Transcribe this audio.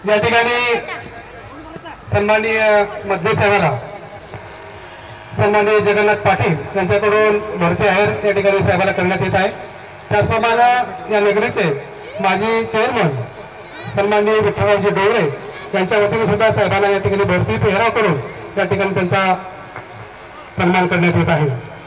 या ठिकाणी सन्माननीय मंत्री साहेबांना सन्माननीय जगन्नाथ पाटील यांच्याकडून भरती आहेर या ठिकाणी साहेबाला करण्यात येत आहे। त्याचप्रमाणे या नगरीचे माजी चेअरमन सन्माननीय विठ्ठलरावजी डोंगरे यांच्या वतीने सुद्धा साहेबांना या ठिकाणी भरती पेहराव करून या ठिकाणी त्यांचा सन्मान करण्यात येत आहे।